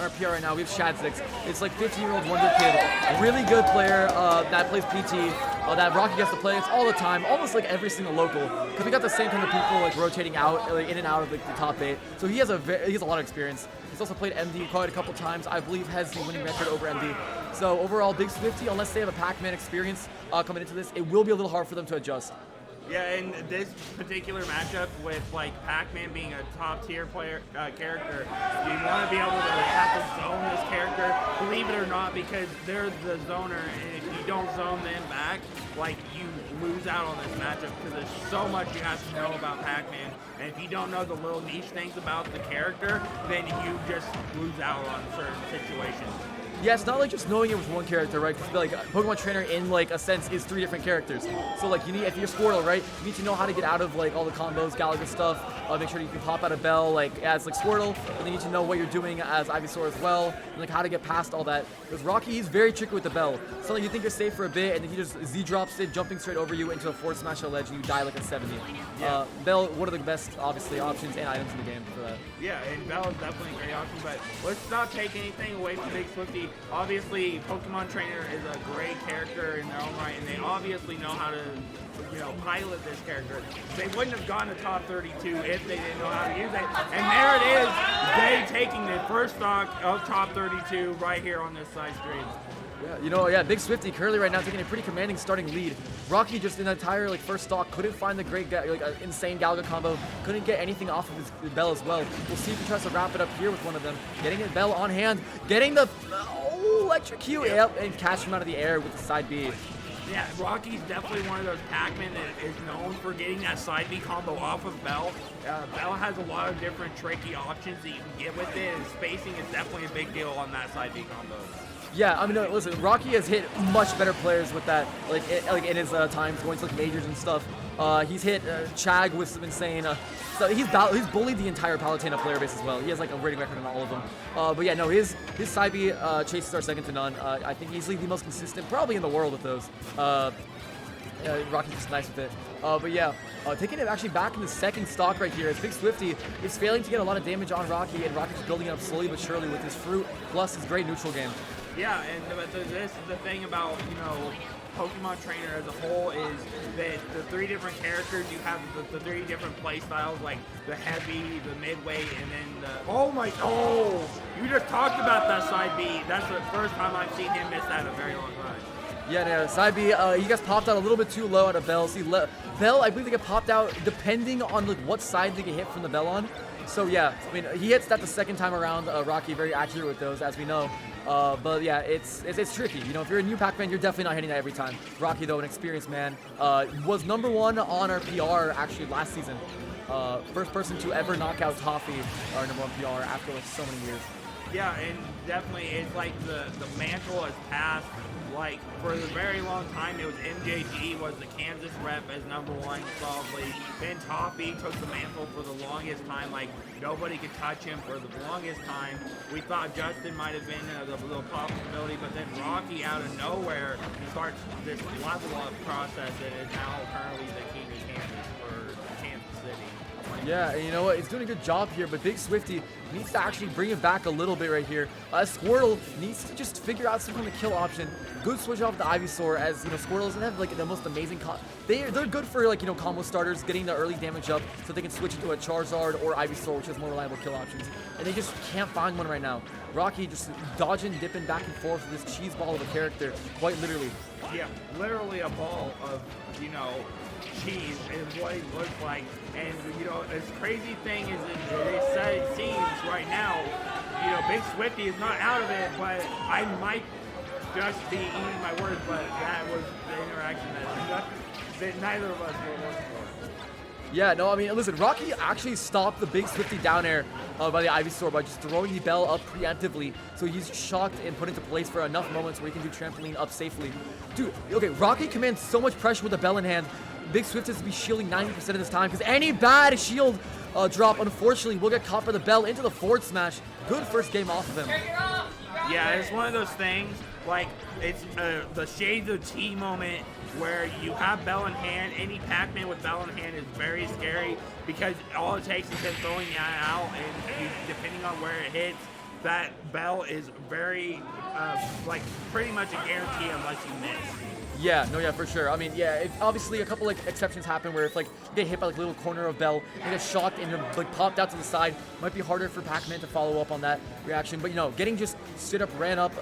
on our PR right now, we have Shad6. It's like 15-year-old wonder kid, really good player that plays PT. That Rocke gets to play. It's all the time, almost like every single local, because we got the same kind of people like rotating out, like, in and out of the top 8. So he has a lot of experience. He's also played MD quite a couple times. I believe has the winning record over MD. So overall, Big Swiftie, unless they have a Pac-Man experience coming into this, it will be a little hard for them to adjust. Yeah, and this particular matchup with like Pac-Man being a top tier player character, you want to be able to have to zone this character, believe it or not, because they're the zoner, and if you don't zone them back, like you lose out on this matchup because there's so much you have to know about Pac-Man, and if you don't know the little niche things about the character, then you just lose out on certain situations. Yeah, it's not like just knowing it with one character, right? Because like Pokemon Trainer, in like a sense, is 3 different characters. So like you need, if you're Squirtle, right, you need to know how to get out of like all the combos, Galaga stuff. Make sure you can pop out a Bell like as like Squirtle, and then you need to know what you're doing as Ivysaur as well, and like how to get past all that. Because Rocke, he's very tricky with the Bell. So like you think you're safe for a bit, and then he just Z drops it, jumping straight over you into a forward smash ledge, and you die like a 70. Yeah. Bell, one of the best, obviously, options and items in the game for that. Yeah, and Bell is definitely a great option, but let's not take anything away from Big Swiftie. Obviously, Pokemon Trainer is a great character in their own right, and they obviously know how to, pilot this character. They wouldn't have gone to top 32 if they didn't know how to use it. And there it is, they taking the first stock of top 32 right here on this side stream. Yeah, Big Swiftie currently right now taking a pretty commanding starting lead. Rocke just in the entire first stock couldn't find the great insane Galaga combo, couldn't get anything off of his Bell as well. We'll see if he tries to wrap it up here with one of them, getting it Bell on hand, getting the electrocute, yep, and catch him out of the air with the side B. Yeah, Rocky's definitely one of those Pac-Man that is known for getting that side B combo off of Bell. Bell has a lot of different tricky options that you can get with it, and spacing is definitely a big deal on that side B combo. Yeah, I mean, listen, Rocke has hit much better players with that, like in his times going to majors and stuff. He's hit Chag with some insane. So he's bullied the entire Palutena player base as well. He has like a rating record on all of them. But yeah, no, his side B chases are second to none. I think easily the most consistent, probably in the world with those. Rocke's just nice with it. But yeah, taking it actually back in the second stock right here as Big Swiftie is failing to get a lot of damage on Rocke, and Rocke's building it up slowly but surely with his fruit plus his great neutral game. Yeah, but this is the thing about, Pokemon Trainer as a whole is that the 3 different characters, you have the 3 different play styles, like the heavy, the midweight, and then the... you just talked about that side B. That's the first time I've seen him miss that in a very long time. Yeah, side B, he gets popped out a little bit too low out of Bell. See, Bell, I believe they get popped out depending on what side they get hit from the Bell on. So yeah, I mean, he hits that the second time around. Rocke very accurate with those, as we know. But yeah, it's tricky. If you're a new Pac-Man, you're definitely not hitting that every time. Rocke, though, an experienced man, was #1 on our PR actually last season. First person to ever knock out Toffee, our #1 PR, after so many years. Yeah, and definitely it's like the mantle has passed. Like for a very long time, it was MJG was the Kansas rep as #1 solidly. Then Toffee took the mantle for the longest time. Like nobody could touch him for the longest time. We thought Justin might have been a little possibility, but then Rocke out of nowhere starts this level up process and is now currently the king of Kansas for Kansas City. Yeah, and you know what? It's doing a good job here, but Big Swiftie needs to actually bring it back a little bit right here. Squirtle needs to just figure out some kind of kill option. Good switch off the Ivysaur, as Squirtle doesn't have the most amazing they're good for combo starters, getting the early damage up so they can switch into a Charizard or Ivysaur, which has more reliable kill options. And they just can't find one right now. Rocke just dodging, dipping back and forth with this cheese ball of a character, quite literally. Yeah, literally a ball of, cheese is what he looks like. And, this crazy thing is that it seems right now, Big Swiftie is not out of it, but I might just be eating my words, but that was the interaction that neither of us were looking for. Yeah, no, I mean, listen, Rocke actually stopped the Big Swiftie down air by the Ivysaur by just throwing the Bell up preemptively, so he's shocked and put into place for enough moments where he can do trampoline up safely. Dude, okay, Rocke commands so much pressure with the Bell in hand. Big Swiftie has to be shielding 90% of this time, because any bad shield drop, unfortunately, will get caught by the Bell into the forward smash. Good first game off of him. Yeah, it's one of those things, like, it's the Shades of T moment where you have Bell in hand. Any Pac-Man with Bell in hand is very scary because all it takes is him throwing it out, and depending on where it hits, that bell is very, like, pretty much a guarantee unless you miss. Yeah, no, yeah, for sure. I mean, yeah, obviously a couple like exceptions happen where if like you get hit by like a little corner of bell, you get shocked and like popped out to the side, might be harder for Pac-Man to follow up on that reaction. But getting just stood up, ran up,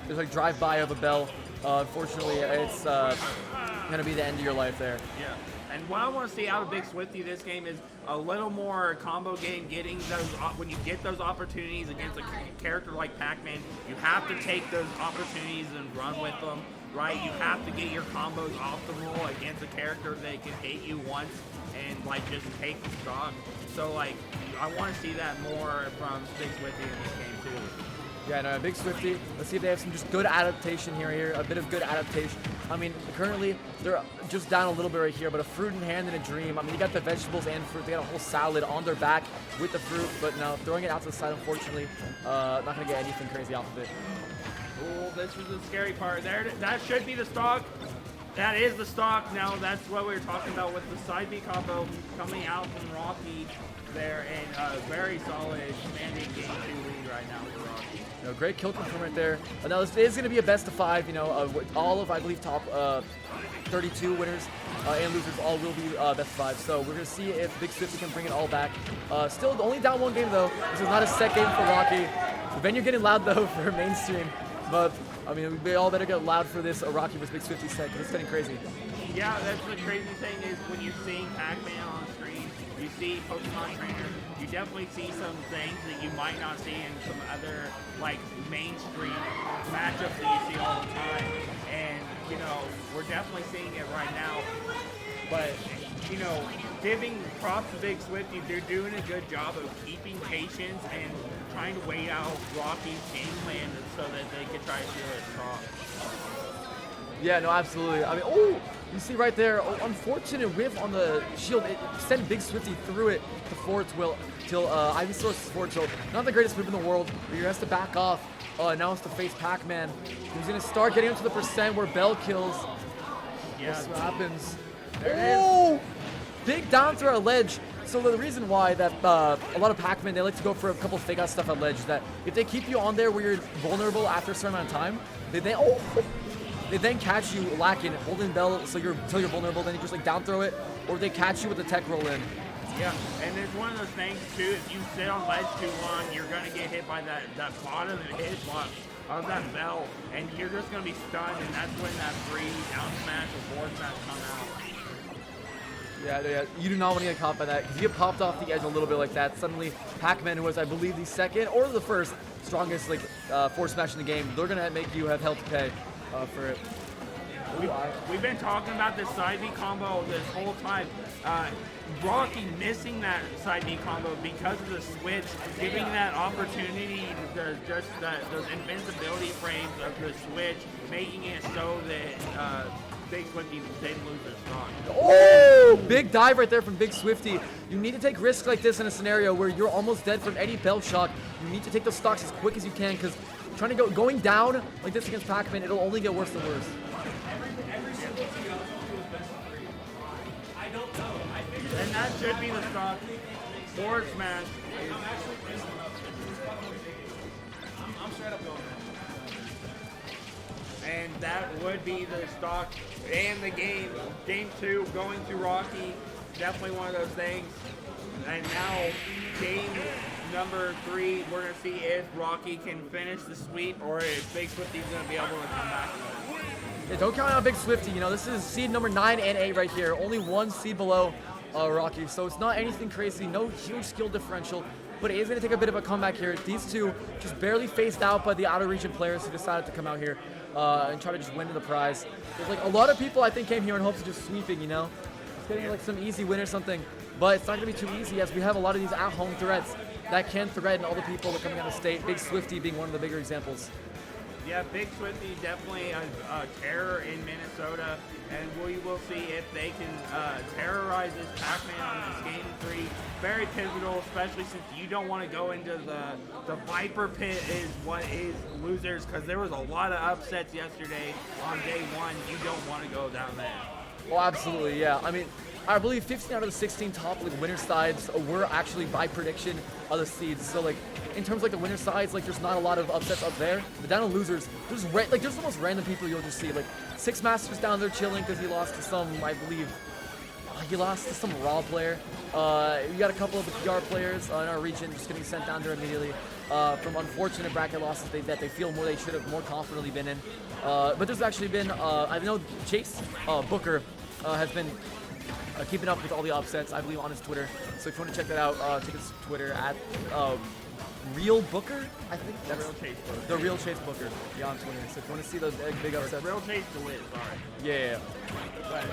there's like drive-by of a bell. Unfortunately, it's gonna be the end of your life there. Yeah. And what I want to see out of Big Swiftie this game is a little more combo game, getting those, when you get those opportunities against a character like Pac-Man, you have to take those opportunities and run with them, right? You have to get your combos optimal against a character that can hit you once and like just take the stock. So like, I want to see that more from Big Swiftie in this game too. Yeah, no, Big Swiftie. Let's see if they have some just good adaptation here. A bit of good adaptation. I mean, currently they're just down a little bit right here, but a fruit in hand and a dream. I mean, you got the vegetables and fruit. They got a whole salad on their back with the fruit, but no, throwing it out to the side, unfortunately, not gonna get anything crazy off of it. Oh, this was the scary part. That should be the stock. That is the stock. Now that's what we were talking about with the side B combo coming out from Rocke there, and a very solid commanding game 2 lead right now for Rocke. Great kill confirm right there. Now this is going to be a best of 5. All of I believe top 32 winners and losers all will be best of 5. So we're going to see if Big Swiftie can bring it all back. Still only down 1 game though. This is not a set game for Rocke. The venue getting loud though for mainstream, but I mean we all better get loud for this Rocke vs Big Swiftie set because it's getting crazy. Yeah, that's the crazy thing is when you see Pac-Man on screen, you see Pokemon Trainer, you definitely see some things that you might not see in some other like mainstream matchups that you see all the time. And we're definitely seeing it right now. But giving props to Big Swiftie, they're doing a good job of keeping patience and trying to wait out Rocke's game plan so that they can try to steal his top. Yeah, no, absolutely. I mean, you see right there, unfortunate whiff on the shield. It sent Big Swiftie through it to forward till Ivysaur's forward tilt. Not the greatest move in the world, but he has to back off. Now it's to face Pac-Man. He's going to start getting into the percent where Bell kills. Yeah, That's what happens. There it is. Big down throw at ledge. So the reason why that a lot of Pac-Man, they like to go for a couple of fake out stuff at ledge is that if they keep you on there where you're vulnerable after a certain amount of time, they then catch you lacking, holding Bell until you're vulnerable, then you just like down throw it, or they catch you with the tech roll in. Yeah, and there's one of those things too, if you sit on ledge too long, you're gonna get hit by that bottom hitbox of that Bell, and you're just gonna be stunned, and that's when that free down smash or forward smash come out. Yeah, you do not want to get caught by that, because you get popped off the edge a little bit like that. Suddenly, Pac-Man, who was, I believe, the second or the first strongest forward smash in the game, they're gonna make you have hell to pay for it. We've been talking about this side B combo this whole time. Rocke missing that side B combo because of the switch, giving that opportunity, those invincibility frames of the switch, making it so that Big Swiftie didn't lose their stock. Oh! Big dive right there from Big Swiftie. You need to take risks like this in a scenario where you're almost dead from any bell shock. You need to take those stocks as quick as you can, because going down like this against Pac-Man, it'll only get worse and worse. And that should be the stock. Forward smash. I'm straight up going. And that would be the stock and the game. Game 2 going to Rocke. Definitely one of those things. And now game number 3, we're going to see if Rocke can finish the sweep or if Big Swiftie's going to be able to come back. Yeah, don't count out Big Swiftie. This is seed number 9 and 8 right here. Only 1 seed below Rocke, so it's not anything crazy. No huge skill differential, but it is going to take a bit of a comeback here. These two just barely faced out by the outer region players who decided to come out here and try to just win the prize. There's like a lot of people I think came here in hopes of just sweeping, It's getting like some easy win or something, but it's not going to be too easy as we have a lot of these at-home threats that can threaten all the people that are coming out of state. Big Swiftie being one of the bigger examples. Yeah, Big Swiftie definitely a terror in Minnesota, and we will see if they can terrorize this Pac-Man on this game 3. Very pivotal, especially since you don't want to go into the Viper Pit is what is losers, because there was a lot of upsets yesterday on day 1. You don't want to go down there. Oh, absolutely, yeah. I mean, I believe 15 out of the 16 top like winner sides were actually by prediction of the seeds. So like in terms of like the winner sides, like there's not a lot of upsets up there. But down to losers, there's there's the most random people you'll just see. Like Six Masters down there chilling because he lost to some, I believe, he lost to some Raw player. We got a couple of the PR players in our region just getting sent down there immediately from unfortunate bracket losses that they feel they should have more confidently been in. But there's actually been, I know Chase Booker has been keeping up with all the upsets, I believe, on his Twitter. So if you want to check that out, check his Twitter at Real Booker, I think. That's Real Chase Booker. The Real Chase Booker, yeah, on Twitter. So if you want to see those big upsets. Real Chase to win, sorry. Yeah. But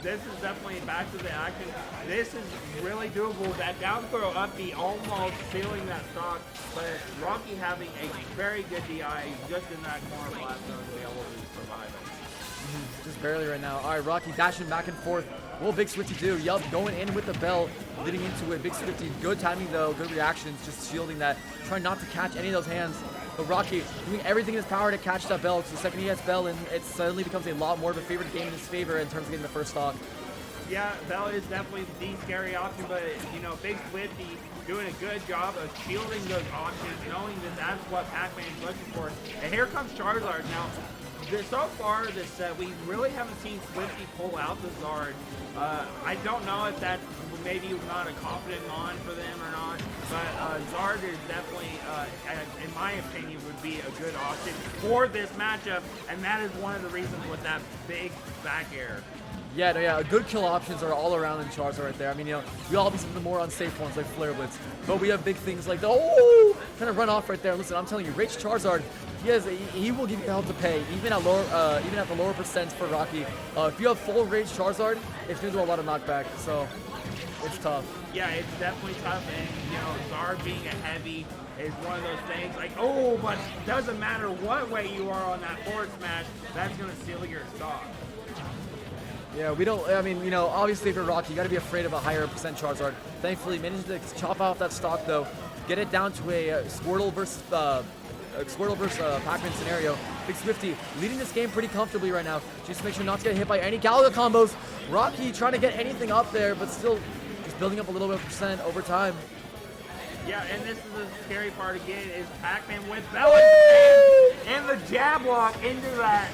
this is definitely back to the action. This is really doable. That down throw up B almost sealing that stock, but Rocke having a very good DI just in that corner platform to be able to survive it. Just barely right now. All right, Rocke dashing back and forth. What will Big Swiftie do? Yup, going in with the bell, leading into it. Big Swiftie, good timing though, good reactions, just shielding that, trying not to catch any of those hands. But Rocke doing everything in his power to catch that bell. So the second he gets bell, and it suddenly becomes a lot more of a favorite game in his favor in terms of getting the first stock. Yeah, Bell is definitely the scary option, but you know, Big Swiftie doing a good job of shielding those options, knowing that that's what Pac-Man is looking for. And here comes Charizard. Now, so far this set, we really haven't seen Swiftie pull out the Zard. I don't know if that's maybe not a confident on for them or not, but Zard is definitely, in my opinion, would be a good option for this matchup, and that is one of the reasons with that big back air. Yeah, no, yeah, good kill options are all around in Charizard right there. I mean, you know, we all have some of the more unsafe ones like Flare Blitz, but we have big things like the, kind of run off right there. Listen, I'm telling you, Rage Charizard, he will give you hell to pay, even at the lower percents for Rocke. If you have full Rage Charizard, it's gonna do a lot of knockback, so it's tough. Yeah, it's definitely tough, and you know, Zard being a heavy is one of those things like, oh, but doesn't matter what way you are on that forward smash, that's gonna seal your stock. Yeah, we don't, I mean, you know, obviously if you're Rocke, you gotta be afraid of a higher percent Charizard. Thankfully, managed to chop off that stock though, get it down to a Squirtle versus Pac-Man scenario. Big Swiftie leading this game pretty comfortably right now. Just to make sure not to get hit by any Galaga combos. Rocke trying to get anything up there, but still just building up a little bit of percent over time. Yeah, and this is the scary part again, is Pac-Man with Bell and the jab lock into that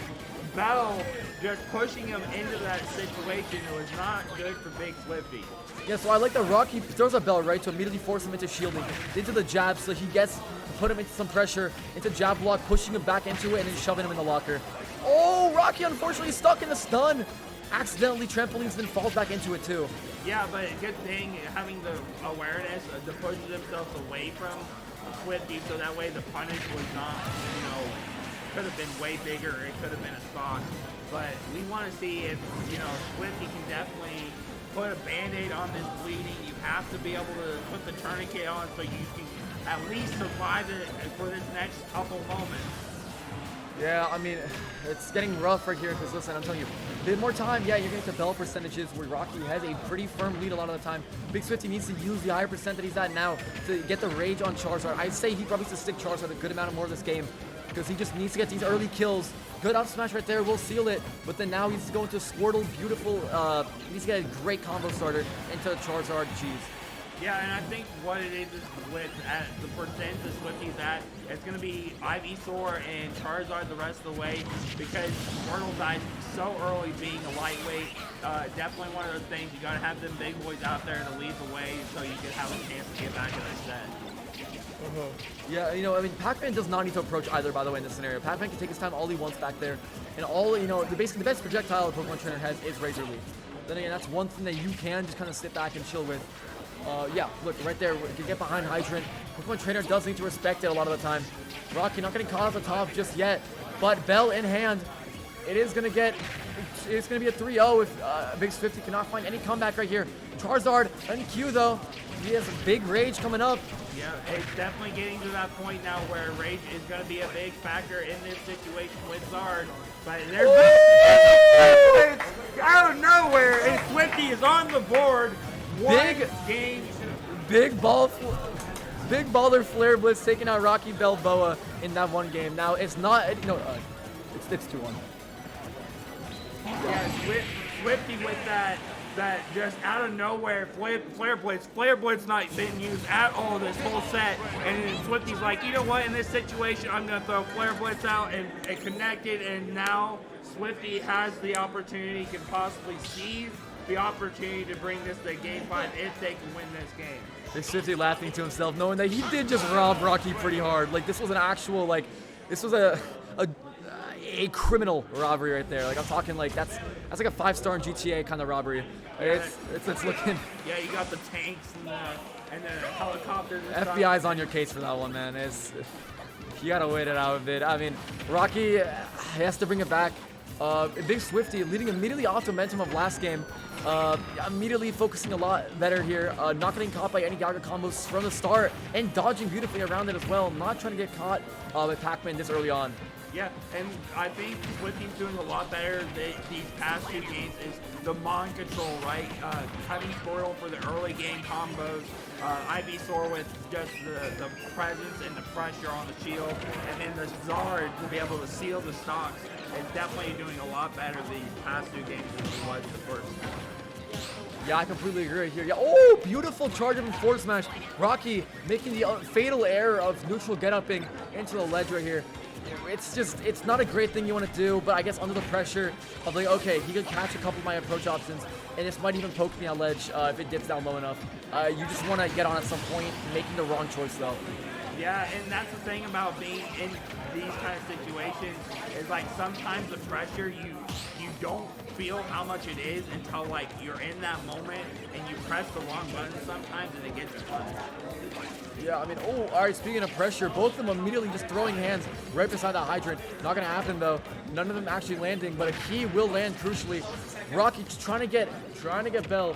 Bell, just pushing him into that situation. It was not good for Big Swiftie. Yeah, so I like that Rocke throws a bell, right, to immediately force him into shielding, into the jab, so he gets to put him into some pressure, into jab block, pushing him back into it, and then shoving him in the locker. Oh, Rocke unfortunately stuck in the stun. Accidentally trampolines, then falls back into it too. Yeah, but good thing having the awareness to push themselves away from Swiftie, so that way the punish was not, you know, could have been way bigger. It could have been a stock. But we want to see if, you know, Swiftie can definitely put a band-aid on this bleeding. You have to be able to put the tourniquet on so you can at least survive it for this next couple moments. Yeah, I mean, it's getting rough right here because, listen, I'm telling you, a bit more time, yeah, you're going to get the bell percentages where Rocke has a pretty firm lead a lot of the time. Big Swiftie needs to use the higher percent that he's at now to get the rage on Charizard. I'd say he probably needs to stick Charizard a good amount of more of this game because he just needs to get these early kills. Good up smash right there will seal it, but then now he's going to Squirtle, beautiful, he needs to get a great combo starter into Charizard, jeez. Yeah, and I think what it is with the percent that Swiftie's at, it's going to be Ivysaur and Charizard the rest of the way because Squirtle died so early being a lightweight. Definitely one of those things, you got to have them big boys out there to lead the way so you can have a chance to get back in the set. Yeah, you know, I mean, Pac-Man does not need to approach either, by the way, in this scenario. Pac-Man can take his time all he wants back there. And all, you know, basically the best projectile a Pokemon trainer has is Razor Leaf. Then again, that's one thing that you can just kind of sit back and chill with. Yeah, look, right there, you can get behind Hydrant. Pokemon trainer does need to respect it a lot of the time. Rocke, you're not getting caught off the top just yet, but Bell in hand. It's gonna be a 3-0 if Big Swiftie cannot find any comeback right here. Charizard on Q though. He has a big rage coming up. Yeah, it's definitely getting to that point now where rage is going to be a big factor in this situation with Zard. But there's out of nowhere, and Swiftie is on the board. Big baller Flare Blitz taking out Rocke Balboa in that one game. Now it's not, you know, it's 2-1. Yeah, Swiftie with that that just out of nowhere, Flare Blitz not being used at all this whole set, and then Swiftie's like, you know what, in this situation, I'm going to throw Flare Blitz out and connect it, and now Swiftie has the opportunity, can possibly seize the opportunity to bring this to Game 5 if they can win this game. Big Swiftie laughing to himself, knowing that he did just rob Rocke pretty hard. Like, this was an actual, like, this was a criminal robbery right there. Like, I'm talking like that's like a 5-star in GTA kind of robbery. It's looking. Yeah, you got the tanks and the helicopters. And FBI's on your case for that one, man. You gotta wait it out a bit. I mean, Rocke has to bring it back. Big Swiftie leading immediately off the momentum of last game. Immediately focusing a lot better here. Not getting caught by any Gaga combos from the start and dodging beautifully around it as well. Not trying to get caught by Pac-Man this early on. Yeah, and I think Swiftie's doing a lot better these past 2 games is the mind control, right? Having Squirtle for the early game combos, Ivysaur with just the presence and the pressure on the shield, and then the Zard to be able to seal the stocks, is definitely doing a lot better these past 2 games than he was the first. Yeah, I completely agree here. Yeah, oh, beautiful charge up and forward smash. Rocke making the fatal error of neutral get-upping into the ledge right here. It's not a great thing you want to do, but I guess under the pressure of like, okay, he could catch a couple of my approach options, and this might even poke me on ledge if it dips down low enough. You just want to get on at some point, making the wrong choice though. Yeah, and that's the thing about being in these kind of situations is like sometimes the pressure you don't feel how much it is until like you're in that moment and you press the wrong button sometimes and it gets punished. Yeah, I mean, oh, all right, speaking of pressure, both of them immediately just throwing hands right beside the hydrant. Not going to happen, though. None of them actually landing, but a key will land crucially. Rocke's trying to get Bell.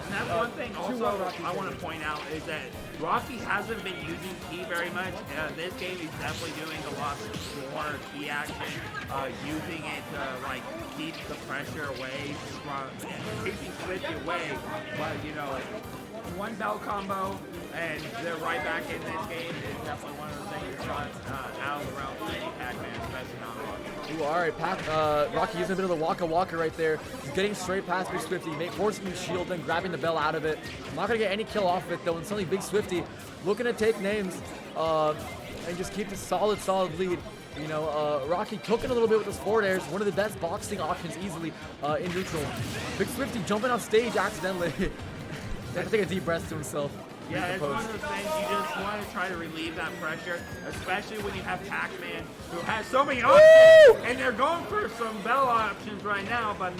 And that's one thing also I want to point out is that Rocke hasn't been using key very much. This game he's definitely doing a lot more key action, using it to like keep the pressure away from keeping Swiftie away. But you know, one Bell combo and they're right back in this game is definitely one of the things that shots out of the realm of any Pac-Man, especially not Rocke. Ooh, all right, Rocke using a bit of the Waka right there. He's getting straight past Big Swiftie, forcing the shield, then grabbing the Bell out of it. Not going to get any kill off of it, though, and suddenly Big Swiftie looking to take names and just keep the solid lead. You know, Rocke cooking a little bit with his forward airs, one of the best boxing options easily in neutral. Big Swiftie jumping off stage accidentally. I take a deep breath to himself. Yeah, it's one of those things you just want to try to relieve that pressure, especially when you have Pac-Man, who has so many options, and they're going for some Bell options right now, but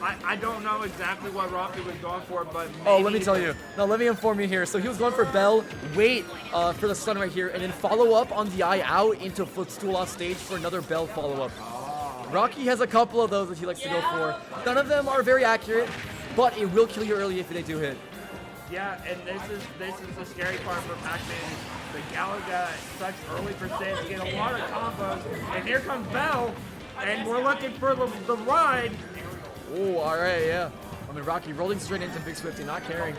I don't know exactly what Rocke was going for, but maybe. Oh, let me tell you. No, let me inform you here. So he was going for Bell, wait for the stun right here, and then follow up on the eye out into footstool off stage for another Bell follow-up. Rocke has a couple of those that he likes to go for. None of them are very accurate, but it will kill you early if they do hit. Yeah, and this is the scary part for Pac-Man. The Galaga such early percent, you get a lot of combos, and here comes Bell, and we're looking for the ride. Oh, all right, yeah. I mean, Rocke rolling straight into Big Swiftie, not caring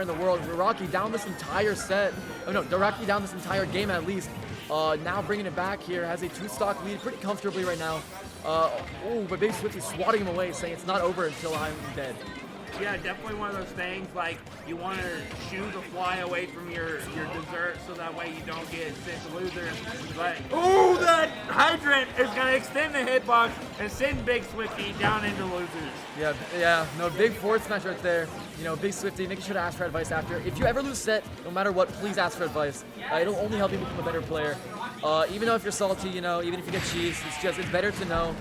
the world. Rocke down this entire set. Oh no, Rocke down this entire game at least. Now bringing it back here, has a 2-stock lead pretty comfortably right now. Oh, but Big Swiftie swatting him away, saying it's not over until I'm dead. Yeah, definitely one of those things, like, you want to shoo the fly away from your dessert so that way you don't get sent to losers. But, ooh, that hydrant is going to extend the hitbox and send Big Swiftie down into losers. Yeah, no, big forward smash right there. You know, Big Swiftie, making sure to ask for advice after. If you ever lose set, no matter what, please ask for advice. It'll only help you become a better player. Even though if you're salty, you know, even if you get cheese, it's better to know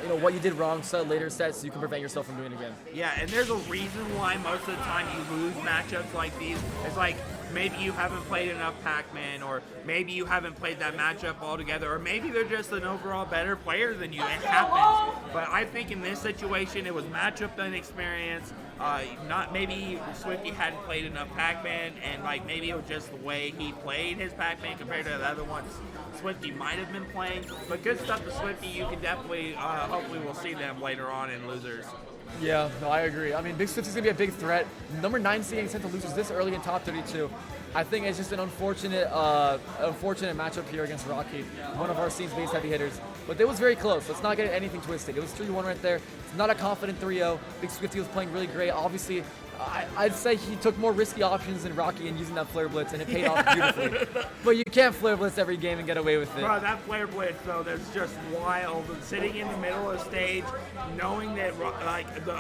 you know what you did wrong so later sets so you can prevent yourself from doing it again. Yeah, and there's a reason why most of the time you lose matchups like these. It's like maybe you haven't played enough Pac-Man, or maybe you haven't played that matchup altogether, or maybe they're just an overall better player than you. It happens. But I think in this situation it was matchup inexperience. Not maybe Swiftie hadn't played enough Pac-Man, and like maybe it was just the way he played his Pac-Man compared to the other ones Swiftie might have been playing. But good stuff to Swiftie. You can definitely, hopefully we'll see them later on in losers. Yeah, no, I agree. I mean, Big Swiftie's going to be a big threat. Number 9 seed getting sent to losers this early in top 32. I think it's just an unfortunate matchup here against Rocke, one of our scene's base heavy hitters. But it was very close. Let's not get anything twisted. It was 3-1 right there. It's not a confident 3-0. Big Swiftie was playing really great. Obviously, I'd say he took more risky options than Rocke in using that flare blitz, and it paid off beautifully. But you can't flare blitz every game and get away with it. Bro, that flare blitz, though, that's just wild. Sitting in the middle of the stage, knowing that, like, the